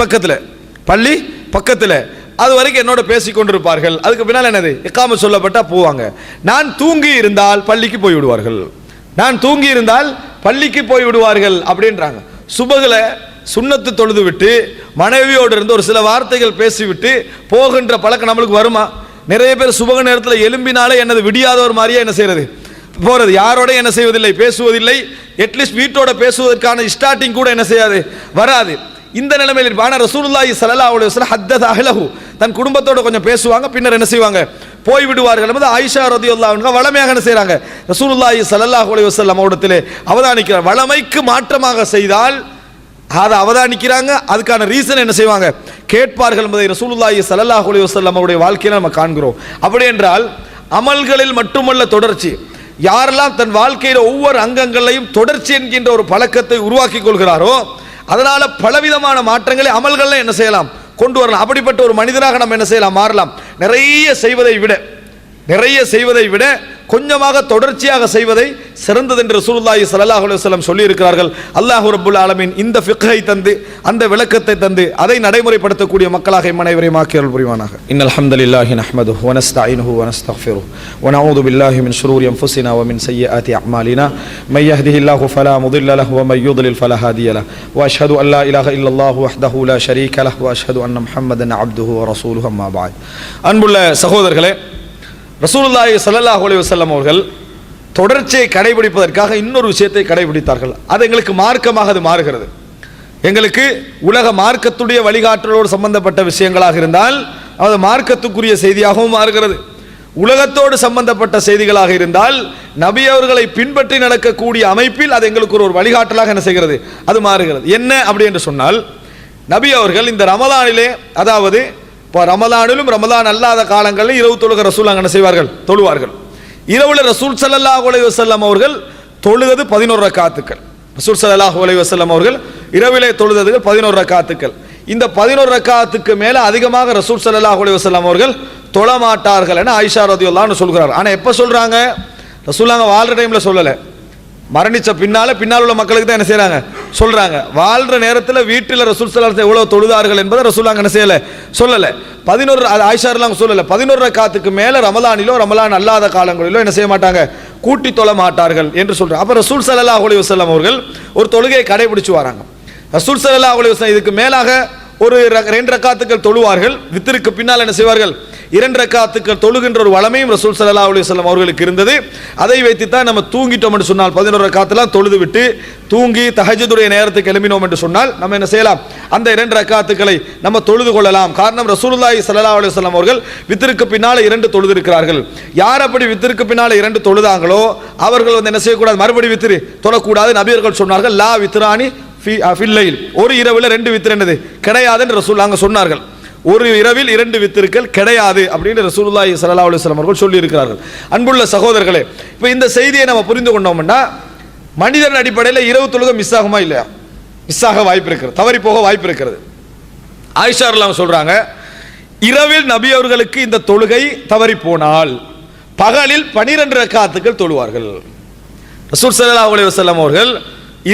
பக்கத்தில் அது வரைக்கும் என்னோட பேசிக் கொண்டிருப்பார்கள். அதுக்கு பின்னால் என்னது, இக்காமத் சொல்லப்பட்டா போவாங்க. நான் தூங்கி இருந்தால் பள்ளிக்கு போய் விடுவார்கள். நான் தூங்கி இருந்தால் பள்ளிக்கு போய் விடுவார்கள் அப்படின்றாங்க. சுபகுல சுன்னத்து தொழுது விட்டு மனைவியோடு இருந்து ஒரு சில வார்த்தைகள் பேசிவிட்டு போகின்ற பழக்கம் நம்மளுக்கு வருமா? நிறைய பேர் சுபக நேரத்தில் எலும்பினாலே என்னது விடியாத ஒரு மாதிரியா என்ன செய்யறது, போறது. யாரோட என்ன செய்வதில்லை, பேசுவதில்லை. அட்லீஸ்ட் வீட்டோட பேசுவதற்கான ஸ்டார்டிங் கூட என்ன செய்யாது, வராது. இந்த நிலைமையில் ஆனால் ரசூலுல்லாஹி ஸல்லல்லாஹு அலைஹி வஸல்லம் ஹத்தத அஹ்லஹு, தன் குடும்பத்தோட கொஞ்சம் பேசுவாங்க, பின்னர் என்ன செய்வாங்க, போய் விடுவார்கள் என்பது ஆயிஷா ரலியல்லாஹு அன்ஹா வளமையாக என்ன செய்றாங்க, ரசூலுல்லாஹி ஸல்லல்லாஹு அலைஹி வஸல்லம் அவரிடத்திலே அவதானிக்கிறார். வளமைக்கு மாற்றமாக செய்தால் அதை அவதானிக்கிறாங்க, அதுக்கான ரீசன் என்ன செய்வாங்க, கேட்பார்கள் என்பதை ரசூலுல்லாஹி ஸல்லல்லாஹு அலைஹி வஸல்லம் அவருடைய வாழ்க்கையில் நம்ம காண்கிறோம். அப்படி என்றால் அமல்களில் மட்டுமல்ல தொடர்ச்சி, யாரெல்லாம் தன் வாழ்க்கையில் ஒவ்வொரு அங்கங்களையும் தொடர்ச்சி என்கின்ற ஒரு பழக்கத்தை உருவாக்கி கொள்கிறாரோ அதனால பலவிதமான மாற்றங்களை அமல்கள் என்ன செய்யலாம், கொண்டு வரலாம். அப்படிப்பட்ட ஒரு மனிதராக நம்ம என்ன செய்யலாம், மாறலாம். நிறைய செய்வதை விட கொஞ்சமாக தொடர்ச்சியாக செய்வதை சிறந்தது என்று ரசூலுல்லாஹி ஸல்லல்லாஹு அலைஹி வஸல்லம் சொல்லி இருக்கிறார்கள். அல்லாஹ் ரப்பல் ஆலமீன் இந்த ஃபிக்ஹை தந்து, அந்த விளக்கத்தை தந்து அதை நடைமுறைப்படுத்தக்கூடிய மக்களாக அனைவரையும் ஆக்கி அருள் புரிவானாக. இன்னல் ஹம்தலில்லாஹி நஹ்மதுஹு வ நஸ்தஈனுஹு வ நஸ்தக்ஃபிருஹு வ நஊது பில்லாஹி மின் ஷுரூரி அன்ஃபுஸினா வ மின் ஸய்யிஆத்தி அஅமாலினா மை யஹ்திஹில்லாஹு ஃபலா முதில்ல லஹு வ மை யுضلل ஃபலா ஹாதிய லஹு வ அஷ்ஹது அன் லா இலாஹா இல்லல்லாஹு வஹ்தஹு லா ஷரீக லஹு வ அஷ்ஹது அன்ன முஹம்மதன் அப்துஹு வ ரசூலுஹு அம்மா பஅத். அன்புள்ள சகோதரர்களே, ரசூலுல்லாஹி ஸல்லல்லாஹு அலைஹி வஸல்லம் அவர்கள் தொடர்ச்சியை கடைபிடிப்பதற்காக இன்னொரு விஷயத்தை கடைபிடித்தார்கள். அது எங்களுக்கு மார்க்கமாக அது மாறுகிறது. எங்களுக்கு உலக மார்க்கத்துடைய வழிகாட்டலோடு சம்பந்தப்பட்ட விஷயங்களாக இருந்தால் அது மார்க்கத்துக்குரிய செய்தியாகவும் மாறுகிறது. உலகத்தோடு சம்பந்தப்பட்ட செய்திகளாக இருந்தால் நபி அவர்களை பின்பற்றி நடக்கக்கூடிய அமைப்பில் அது எங்களுக்கு ஒரு வழிகாட்டலாக என்ன செய்கிறது, அது மாறுகிறது. என்ன அப்படி என்று சொன்னால், நபி அவர்கள் இந்த ரமலானிலே, அதாவது இப்போ ரமலானிலும் ரமலான் அல்லாத காலங்களில் இரவு தொழுக ரசூல் என்ன செய்வார்கள், தொழுவார்கள். இரவுல ரசூல் ஸல்லல்லாஹு அலைஹி வஸல்லம் அவர்கள் தொழுவது 11 ரக்காத்துக்கள். ரசூல் ஸல்லல்லாஹு அலைஹி வஸல்லம் அவர்கள் இரவிலே தொழுது 11 ரக்காத்துக்கள். இந்த 11 ரக்காத்துக்கு மேல அதிகமாக ரசூல் ஸல்லல்லாஹு அலைஹி வஸல்லம் அவர்கள் தொழமாட்டார்கள் என ஆயிஷா ரலியல்லாஹு அன்ஹா சொல்கிறார். ஆனா எப்ப சொல்றாங்க, ரசூலுல்லாஹ் வாழ்ற டைம்ல சொல்லல, மரணிச்ச பின்னால் உள்ள மக்களுக்கு தான் என்ன செய்யறாங்க, சொல்றாங்க. வாழ்ற நேரத்தில் வீட்டில் ரசூல் ஸல்லல்லாஹு அலைஹி வஸல்லம் எவ்வளவு தொழுதார்கள் என்பதை ரசூலுல்லாஹ் என்ன செய்யல, சொல்லல. 11 ஆயிஷா ரலியல்லாஹு சொல்லல. 11 ரக்காத்துக்கு மேல ரமலானிலோ ரமலான் அல்லாத காலங்களிலோ என்ன செய்ய மாட்டாங்க, கூட்டி தொழ மாட்டார்கள் என்று சொல்றாங்க. அப்ப ரசூல் ஸல்லல்லாஹு அலைஹி வஸல்லம் அவர்கள் ஒரு தொழுகையை கடைபிடிச்சு வராங்க. ரசூல் ஸல்லல்லாஹு அலைஹி வஸல்லம் இதுக்கு மேலாக ஒரு 2 ரக்காத்துக்கள் தொழுவார்கள். வித்திற்கு பின்னால் என்ன செய்வார்கள், 2 ரக்காத்துக்கள் தொழுகின்ற ஒரு வளமையும் ரசூல் ஸல்லல்லாஹு அலைஹி வஸல்லம் அவர்களுக்கு இருந்தது. அதை வைத்து தான் நம்ம தூங்கிட்டோம் என்று சொன்னால், 11 ரக்காத்தெல்லாம் தொழுது விட்டு தூங்கி தஹஜ்ஜுடைய நேரத்துக்கு எழும்பினோம் என்று சொன்னால் நம்ம என்ன செய்யலாம், அந்த 2 ரக்காத்துக்களை நம்ம தொழுது கொள்ளலாம். காரணம், ரசூலுல்லாஹி ஸல்லல்லாஹு அலைஹி வஸல்லம் அவர்கள் வித்திற்கு பின்னால 2 தொழுது இருக்கிறார்கள். யார் அப்படி வித்திற்கு பின்னால 2 தொழுதாங்களோ அவர்கள் என்ன செய்யக்கூடாது, மறுபடி வித்திரு தொழக்கூடாது. நபியர்கள் சொன்னார்கள், லா வித்ரானி ஃபில்லைல், ஒரு இரவில் 2 வித்திர் என்னது கிடையாது என்று ரசூலுல்லாஹ் சொன்னார்கள். ஒரு இரவில் 2 வித்திருக்கள் கிடையாது அப்படின்னு ரசூலுல்லாஹி ஸல்லல்லாஹு அலைஹி வஸல்லம் அவர்கள் சொல்லி இருக்கிறார்கள். அன்புள்ள சகோதரர்களே, இப்போ இந்த செய்தியை நம்ம புரிந்து கொண்டோம்னா மனிதன் அடிப்படையில் இரவு தொழுகை மிஸ் ஆகுமா இல்லையா, மிஸ் ஆக வாய்ப்பு இருக்கிறது, தவறி போக வாய்ப்பு இருக்கிறது. ஆயிஷா ரலியல்லாஹு சொல்றாங்க, இரவில் நபி அவர்களுக்கு இந்த தொழுகை தவறி போனால் பகலில் 12 ரக்காத்துக்கள் தொழுவார்கள். ரசூல் ஸல்லல்லாஹு அலைஹி வஸல்லம் அவர்கள்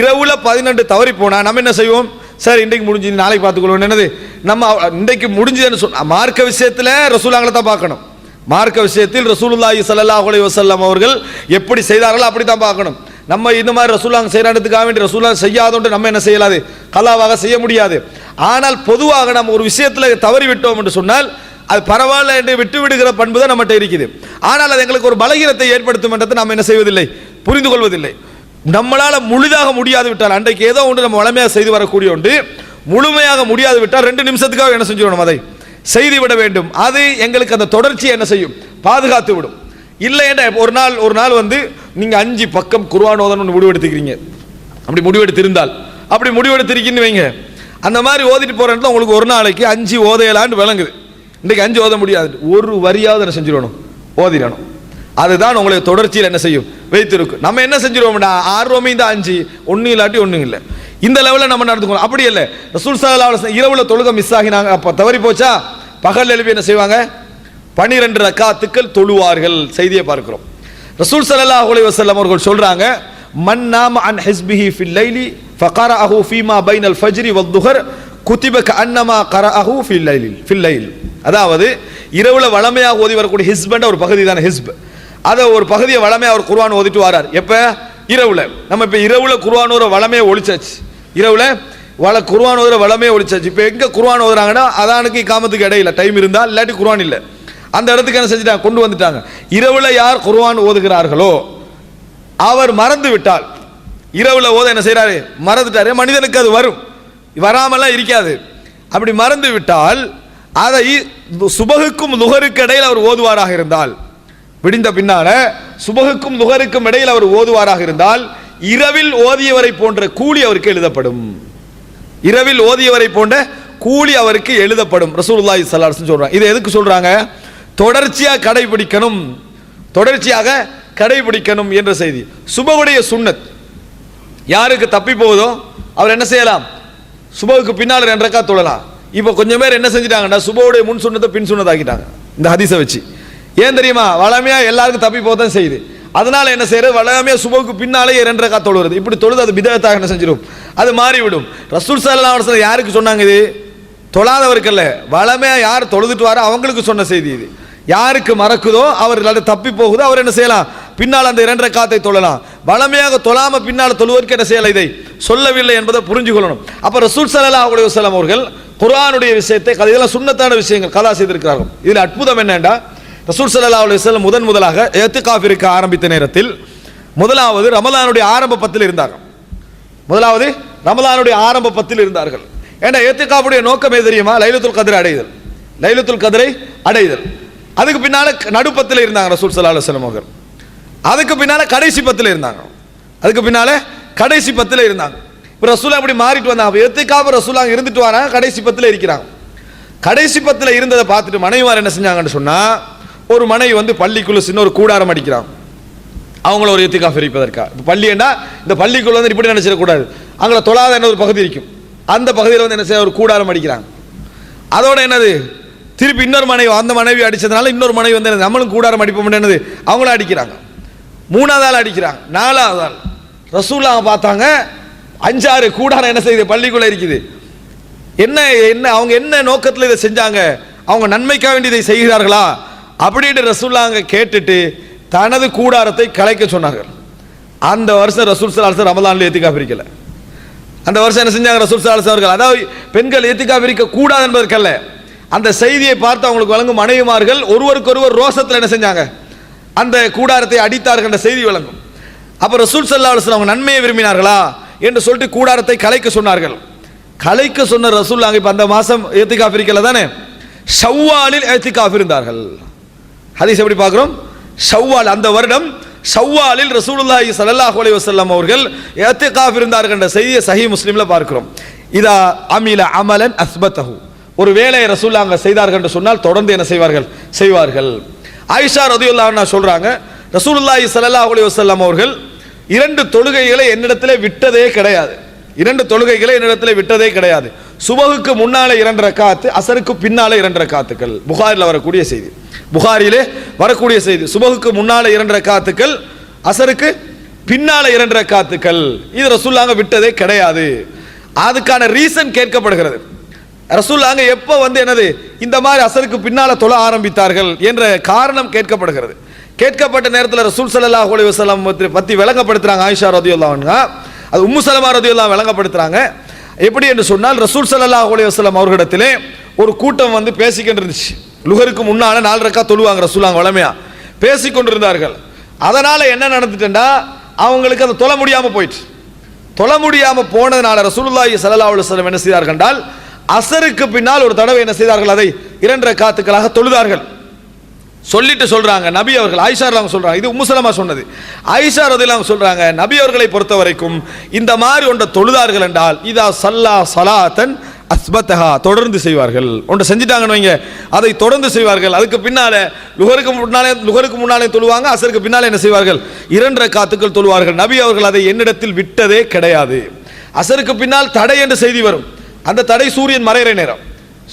இரவுல 12 தவறி போனா நம்ம என்ன செய்வோம், சார் இன்றைக்கு முடிஞ்சு நாளைக்கு பார்த்துக்கொள்வோம். என்னது, நம்ம இன்றைக்கு முடிஞ்சதுன்னு சொன்ன மார்க்க விஷயத்தில் ரசூலுல்லாஹ்வை தான் பார்க்கணும். மார்க்க விஷயத்தில் ரசூலுல்லாஹி ஸல்லல்லாஹு அலைஹி வஸல்லம் அவர்கள் எப்படி செய்தார்களோ அப்படி தான் பார்க்கணும். நம்ம இந்த மாதிரி ரசூலுல்லாஹ் செய்யறதுக்காக வேண்டி ரசூலுல்லாஹ் செய்யாதோன்று நம்ம என்ன செய்யலாது, கலாவாக செய்ய முடியாது. ஆனால் பொதுவாக நம்ம ஒரு விஷயத்தில் தவறி விட்டோம் என்று சொன்னால் அது பரவாயில்ல என்று விட்டு விடுகிற பண்பு தான் நம்மகிட்ட இருக்குது. ஆனால் அது எங்களுக்கு ஒரு பலகீனத்தை ஏற்படுத்தும் என்றதை நம்ம என்ன செய்வதில்லை, புரிந்து கொள்வதில்லை. நம்மளால முழுதாக முடியாது விட்டால், அன்றைக்கு ஏதோ ஒன்று நம்ம வளமையாக செய்து வரக்கூடிய ஒன்று முழுமையாக முடியாது விட்டால் 2 நிமிஷத்துக்காக என்ன செஞ்சிடணும், அதை செய்து விட வேண்டும். அது எங்களுக்கு அந்த தொடர்ச்சியை என்ன செய்யும், பாதுகாத்து விடும். இல்லை என்ற ஒரு நாள் வந்து நீங்க 5 பக்கம் குர்ஆன் ஓதணும்னு முடிவெடுத்துக்கிறீங்க. அப்படி முடிவெடுத்திருந்தால், அப்படி முடிவெடுத்திருக்கீங்கன்னு வைங்க, அந்த மாதிரி ஓதிட்டு போற இடத்துல உங்களுக்கு ஒரு நாளைக்கு 5 ஓதையலான்னு விளங்குது. இன்றைக்கு 5 ஓத முடியாது, ஒரு வரியாவது என்ன செஞ்சிடணும், ஓதிடணும். அதுதான் உங்களை தொடர்ச்சியில் என்ன செய்யும், வைத்திருக்கும். நம்ம என்ன செஞ்சிருவோம்டா, ஆர்வமே இந்த 5 ஒன்றும் இல்லாட்டி ஒன்றும் இல்லை, இந்த லெவலில் நம்ம நடந்துக்கணும். அப்படி இல்லை, ரசூல் ஸல்லல்லாஹு அலைஹி வஸல்லம் இரவுல தொழுகை மிஸ் ஆகினாங்க, அப்போ தவறி போச்சா, பகல் எழுப்பி என்ன செய்வாங்க, 12 ரக்காத்துக்கள் தொழுவார்கள். செய்தியை பார்க்கிறோம். ரசூல் ஸல்லல்லாஹு அலைஹி வஸல்லம் அவர்கள் சொல்றாங்க, மன் நாம அன் ஹிஸ்பிஹி ஃபில் லைலி ஃபகரஅஹு ஃபீமா பைனல் ஃபஜ்ரி வத் துஹர் குதிப கஅன்னமா கரஅஹு ஃபில் லைல். அதாவது இரவுல வளமையாக ஓதி வரக்கூடிய ஹிஸ்பண்ட ஒரு பகுதி தானே ஹிஸ்ப். அதை ஒரு பகுதியை வளமையாக அவர் குர்ஆன் ஓதிட்டு வரார். எப்ப? இரவுல. நம்ம இப்ப இரவுல குர்ஆன் ஓதுற வளமையை ஒழிச்சாச்சு. இரவுல குர்ஆன் ஓதுற வளமையை ஒழிச்சாச்சு. இப்ப எங்க குர்ஆன் ஓதுறாங்கன்னா அதானுக்கு இகாமத்துக்கு இடையில டைம் இருந்தா, இல்லாட்டி குர்ஆன் இல்லை, அந்த இடத்துக்கு என்ன செஞ்சுட்டாங்க, கொண்டு வந்துட்டாங்க. இரவுல யார் குர்ஆன் ஓதுகிறார்களோ அவர் மறந்து விட்டால், இரவுல ஓத என்ன செய்யறாரு, மறந்துட்டாரு. மனிதனுக்கு அது வரும், வராமலாம் இருக்காது. அப்படி மறந்து விட்டால் அதை சுபகுக்கும் லுஹருக்கு இடையில் அவர் ஓதுவாராக இருந்தால், விடிந்த பின்னால சுபகுக்கும் லுஹருக்கும் இடையில் அவர் ஓதுவாராக இருந்தால் இரவில் ஓதியவரை போன்ற கூலி அவருக்கு எழுதப்படும். இரவில் ஓதியவரை போன்ற கூலி அவருக்கு எழுதப்படும். ரசூலுல்லாஹி ஸல்லல்லாஹு அலைஹி வஸல்லம் சொல்றாங்க. இதை எதுக்கு சொல்றாங்க? தொடர்ச்சியாக கடைபிடிக்கணும், தொடர்ச்சியாக கடைபிடிக்கணும் என்ற செய்தி. சுபவுடைய சுன்னத் யாருக்கு தப்பி போகுதோ அவர் என்ன செய்யலாம், சுபவுக்கு பின்னால் 2 ரக்காத் தொழலாம். இப்போ கொஞ்சம் பேர் என்ன செஞ்சிட்டாங்கன்னா சுபவுடைய முன் சுன்னத்தை பின் சுன்னதாக்கிட்டாங்க இந்த ஹதீஸை வச்சு. ஏன் தெரியுமா? வளமையா எல்லாருக்கும் தப்பி போதான் செய்யுது. அதனால என்ன செய்யறது, வளமையா சுபவுக்கு பின்னாலே 2 ரக்காத் தொழுகிறது. இப்படி தொழுது அது பிதஅத்தாக என்ன செஞ்சிடும், அது மாறிவிடும். ரசூல் ஸல்லல்லாஹு அலைஹி வஸல்லம் யாருக்கு சொன்னாங்க இது? தொழாதவருக்கு அல்ல, வளமையா யார் தொழுதுட்டு வர அவங்களுக்கு சொன்ன செய்தி இது. யாருக்கு மறக்குதோ அவர் தப்பி போகுதோ அவர் என்ன செய்யலாம், பின்னால் அந்த 2 ரக்காத்தை தொழலாம். வளமையாக தொழாம பின்னால் தொழுவதற்கு என்ன செய்யலாம், இதை சொல்லவில்லை என்பதை புரிஞ்சு கொள்ளணும். அப்ப ரசூல் ஸல்லல்லாஹு அலைஹி வஸல்லம் அவர்கள் குர்ஆனுடைய விஷயத்தை, இதெல்லாம் சுன்னத்தான விஷயங்கள் கதா செய்திருக்கிறார்கள். இதுல அற்புதம் என்னன்னா, ரசூல் ஸல்லல்லாஹு அலைஹி வஸல்லம் முதலாக இஅ்திகாஃப் இருக்க ஆரம்பித்த நேரத்தில் முதலாவது ரமலானுடைய ஆரம்ப 10 இருந்தார்கள். முதலாவது ரமலானுடைய ஆரம்ப 10 இருந்தார்கள். ஏன்னா இஅ்திகாஃபுடைய நோக்கம் எது தெரியுமா? லைலத்துல் கத்ரை அடைதல், லைலத்துல் கத்ரை அடைதல். அதுக்கு பின்னால நடு 10 இருந்தாங்க ரசூல் ஸல்லல்லாஹு அலைஹி வஸல்லம் அவர்கள். அதுக்கு பின்னால கடைசி 10 இருந்தாங்க. அதுக்கு பின்னால கடைசி 10 இருந்தாங்க. இப்போ ரசூல் அப்படி மாறிட்டு வந்தாங்க. இஅ்திகாஃப் ரசூல் அங்க இருந்துட்டு வராங்க, கடைசி 10 இருக்கிறாங்க. கடைசி 10 இருந்ததை பார்த்துட்டு மனைவிமார் என்ன செஞ்சாங்கன்னு சொன்னா, ஒரு மனைவி வந்து பள்ளிக்குள்ள சின்ன ஒரு கூடாரம் அடிக்கிறாங்க அவங்கள ஒரு இஅ்திகாஃப் இருப்பதற்காக. இப்போ பள்ளின்னா இந்த பள்ளிக்குள்ள வந்து இப்படி நினைச்சிடக்கூடாது, அங்கே தொழாத என்ன ஒரு பகுதி இருக்கும், அந்த பகுதியில் வந்து என்ன செய்ய ஒரு கூடாரம் அடிக்கிறாங்க. அதோட என்னது, திருப்பி இன்னொரு மனைவி, அந்த மனைவி அடிச்சதுனால இன்னொரு மனைவி வந்து நம்மளும் கூடாரம் அடிப்போம் என்னது, அவங்களும் அடிக்கிறாங்க. 3வது ஆள் அடிக்கிறாங்க. 4வது ஆள் ரசூலுல்லாஹ் பார்த்தாங்க, 5-6 கூடாரம் என்ன செய்யுது, பள்ளிக்குள்ள இருக்குது. என்ன என்ன அவங்க என்ன நோக்கத்தில் இதை செஞ்சாங்க, அவங்க நன்மைக்காக வேண்டி இதை செய்கிறார்களா அப்படின்னு ரசூலுல்லாஹ் கேட்டுட்டு தனது கூடாரத்தை கலைக்க சொன்னார்கள். அந்த வருஷம் ரசூல் ஸல்லல்லாஹு அலைஹி வஸல்லம் ரமலான்ல இஅ்திகாஃப் இருக்கல. அந்த வருஷம் என்ன செஞ்சாங்க ரசூல் ஸல்லல்லாஹு அலைஹி வஸல்லம் அவர்கள், அதாவது பெண்கள் இஅ்திகாஃப் இருக்க கூடாது என்பதற்கல்ல, அந்த செய்தியை பார்த்து அவங்களுக்கு வழங்கும் மனைவிமார்கள் ஒருவருக்கொருவர் ரோசத்தில் என்ன செஞ்சாங்க, அந்த கூடாரத்தை அடித்தார்கள் என்ற செய்தி வழங்கும். அப்ப ரசூல் ஸல்லல்லாஹு அலைஹி வஸல்லம் அவங்க நன்மையை விரும்பினார்களா என்று சொல்லிட்டு கூடாரத்தை கலைக்க சொன்னார்கள். கலைக்க சொன்ன ரசூலுல்லாஹ் இப்ப அந்த மாசம் இஅ்திகாஃப் இருக்கல தானே, ஷவ்வாலில் இஅ்திகாஃப் இருந்தார்கள். ஹதீஸ் எப்படி பார்க்கிறோம், ஷவ்வால் அந்த வருடம் ஷவ்வாலில் ரசூலுல்லாஹி ஸல்லல்லாஹு அலைஹி வஸல்லம் அவர்கள் இஅ்திகாஃப் இருந்தார்கள் என்ற செய்தியை சஹீஹ் முஸ்லிம்ல பார்க்கிறோம். இதா அமில அமலன் அஸ்பதஹு, ஒரு வேலையை ரசூலுல்லாஹ் அங்க செய்தார்கள் என்று சொன்னால் தொடர்ந்து என்ன செய்வார்கள். ஆயிஷா ரலியல்லாஹு அன்ஹா சொல்றாங்க, ரசூலுல்லாஹி ஸல்லல்லாஹு அலைஹி வஸல்லம் அவர்கள் 2 தொழுகைகளை என்னிடத்திலே விட்டதே கிடையாது. 2 தொழுகைகளை என்னிடத்திலே விட்டதே கிடையாது. சுபஹுக்கு முன்னாலே 2 ரக்காத்து, அசருக்கு பின்னாலே 2 ரக்காத்துக்கள். புகாரில வரக்கூடிய செய்தி, புகாரிலே வரக்கூடிய செய்தி. சுபஹுக்கு முன்னாலே 2 ரக்காத்துக்கள், அசருக்கு பின்னாலே 2 ரக்காத்துக்கள். இது ரசூலுல்லாஹ் விட்டதே கிடையாது. அதுக்கான ரீசன் கேட்கப்படுகிறது. ரசூலுல்லாஹ் எப்ப வந்து என்னது இந்த மாதிரி அசருக்கு பின்னால தொழ ஆரம்பித்தார்கள் என்ற காரணம் கேட்கப்படுகிறது. கேட்கப்பட்ட நேரத்தில் ரசூல் ஸல்லல்லாஹு அலைஹி வஸல்லம் பத்தி விளங்கப்படுத்துறாங்க ஆயிஷா ரலியல்லாஹு அன்ஹா. அது உம்மு சலமா ரலியல்லாஹு விளங்கப்படுத்துறாங்க. எப்படி என்று சொன்னால், ரசூல் ஸல்லல்லாஹு அலைஹி வஸல்லம் அவர்களிடத்திலே ஒரு கூட்டம் வந்து பேசிக்கிட்டு இருந்துச்சு. லுஹருக்கு முன்னால 4 ரக்காத் தொழுவாங்க ரசூலுல்லாஹ் வளமையா பேசிக்கொண்டிருந்தார்கள். அதனால என்ன நடந்துட்டா, அவங்களுக்கு அதை தொழ முடியாம போயிடுச்சு. தொழ முடியாம போனதுனால ரசூலுல்லாஹி ஸல்லல்லாஹு அலைஹி வஸல்லம் என்ன செய்தார்கள் என்றால், அசருக்கு பின்னால் ஒரு தடவை என்ன செய்தார்கள், அதை 2 ரக்காத்துக்களாக தொழுதார்கள். சொல்லிட்டு சொல்றாங்க நபி அவர்கள், ஆயிஷா ரலியல்லாஹு சொல்றாங்க, இது உம்மு சலமா சொன்னது. ஆயிஷா ரலியல்லாஹு சொல்றாங்க, நபி அவர்களை பொறுத்த வரைக்கும் இந்த மாதிரி ஒன்றை தொழுதார்கள் என்றால், இதா ஸல்லா ஸலாத்தன் அஸ்பதஹா, தொடர்ந்து செய்வார்கள். ஒன்றை செஞ்சிட்டாங்கன்னு வைங்க, அதை தொடர்ந்து செய்வார்கள். அதுக்கு பின்னால லுஹருக்கு முன்னாலே தொழுவாங்க, அசருக்கு பின்னாலே என்ன செய்வார்கள், 2 ரக்காத்துக்கள் தொழுவார்கள். நபி அவர்கள் அதை என்னிடத்தில் விட்டதே கிடையாது. அசருக்கு பின்னால் தடை என்ற செய்தி வரும். அந்த தடை சூரியன் மறைகிற நேரம்,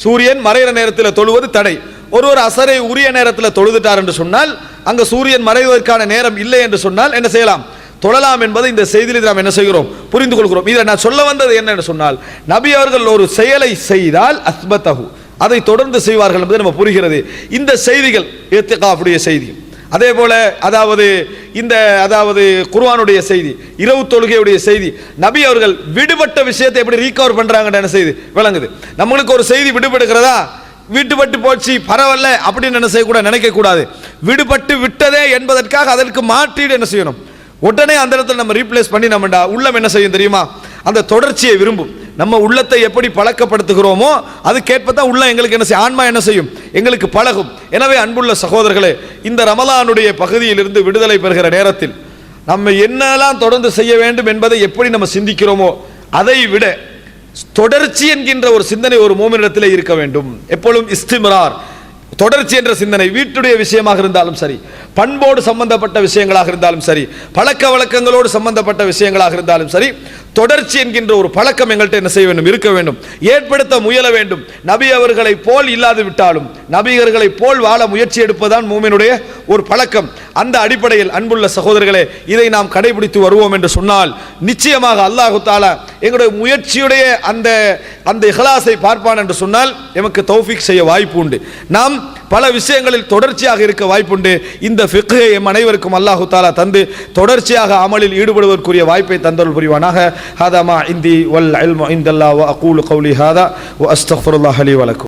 சூரியன் மறைகிற நேரத்தில் தொழுவது தடை. ஒருவர் அசரை உரிய நேரத்தில் தொழுதுட்டார் என்று சொன்னால், அங்க சூரியன் மறைவதற்கான நேரம் இல்லை என்று சொன்னால் என்ன செய்யலாம், தொழலாம் என்பதை இந்த செய்தியில் நாம் என்ன செய்கிறோம், புரிந்து கொள்கிறோம். இதில் நான் சொல்ல வந்தது என்ன என்று சொன்னால், நபி அவர்கள் ஒரு செயலை செய்தால் அஸ்பதஹு, அதை தொடர்ந்து செய்வார்கள் என்பது நம்ம புரிகிறது. இந்த செய்திகள் இத்திகாஃபுடைய செய்தி, அதே போல அதாவது குர்ஆனுடைய செய்தி, இரவு தொழுகையுடைய செய்தி, நபி அவர்கள் விடுபட்ட விஷயத்தை எப்படி ரீகவர் பண்றாங்கன்னு என்ன செய்தி விளங்குது. நம்மளுக்கு ஒரு செய்தி விடுபடுகிறதா, விடுபட்டு போச்சு பரவாயில்ல அப்படின்னு என்ன செய்யக்கூடாது, நினைக்க கூடாது. விடுபட்டு விட்டதே என்பதற்காக அதற்கு மாற்றீடு என்ன செய்யணும், உடனே அந்த இடத்துல நம்ம ரீப்ளேஸ் பண்ணி நம்மடா உள்ளம் என்ன செய்யும் தெரியுமா, அந்த தொடர்ச்சியை விரும்பும். நம்ம உள்ளத்தை எப்படி பழக்கப்படுத்துகிறோமோ அதுக்கேற்பதான் உள்ள எங்களுக்கு என்ன செய்யும், ஆன்மா என்ன செய்யும், எங்களுக்கு பழகும். எனவே அன்புள்ள சகோதரர்களே, இந்த ரமலானுடைய பகுதியிலிருந்து விடுதலை பெறுகிற நேரத்தில் நம்ம என்னெல்லாம் தொடர்ந்து செய்ய வேண்டும் என்பதை எப்படி நம்ம சிந்திக்கிறோமோ அதை விட தொடர்ச்சி என்கின்ற ஒரு சிந்தனை ஒரு மூமினிடத்தில் இருக்க வேண்டும். எப்பொழுதும் இஸ்திம்ரார், தொடர்ச்சி என்ற சிந்தனை. வீட்டுடைய விஷயமாக இருந்தாலும் சரி, பண்போடு சம்பந்தப்பட்ட விஷயங்களாக இருந்தாலும் சரி, பழக்க வழக்கங்களோடு சம்பந்தப்பட்ட விஷயங்களாக இருந்தாலும் சரி, தொடர்ச்சி என்கின்ற ஒரு பழக்கம் எங்கள்கிட்ட என்ன செய்ய வேண்டும், இருக்க வேண்டும், ஏற்படுத்த முயல வேண்டும். நபி அவர்களை போல் இல்லாது விட்டாலும் நபியர்களை போல் வாழ முயற்சி எடுப்பதுதான் மூமினுடைய ஒரு பழக்கம். அந்த அடிப்படையில் அன்புள்ள சகோதரர்களே, இதை நாம் கடைபிடித்து வருவோம் என்று சொன்னால் நிச்சயமாக அல்லாஹு தஆலா எங்களுடைய முயற்சியுடைய அந்த இஹ்லாஸை பார்ப்பான் என்று சொன்னால் எமக்கு தௌஃபீக் செய்ய வாய்ப்பு உண்டு. நாம் பல விஷயங்களில் தொடர்ச்சியாக இருக்க வாய்ப்புண்டு. இந்த ஃபிக்ஹை எம் அனைவருக்கும் அல்லாஹு தஆலா தந்து தொடர்ச்சியாக அமலில் ஈடுபடுவதற்குரிய வாய்ப்பை தந்தருள் புரிவானாக. ஹாதா மா இந்தி வல் இல்மு இந்தல்லாஹ் வ அகூலு கௌலி ஹாதா வ அஸ்தக்ஃபிருல்லாஹ் லி வ லக்கும்.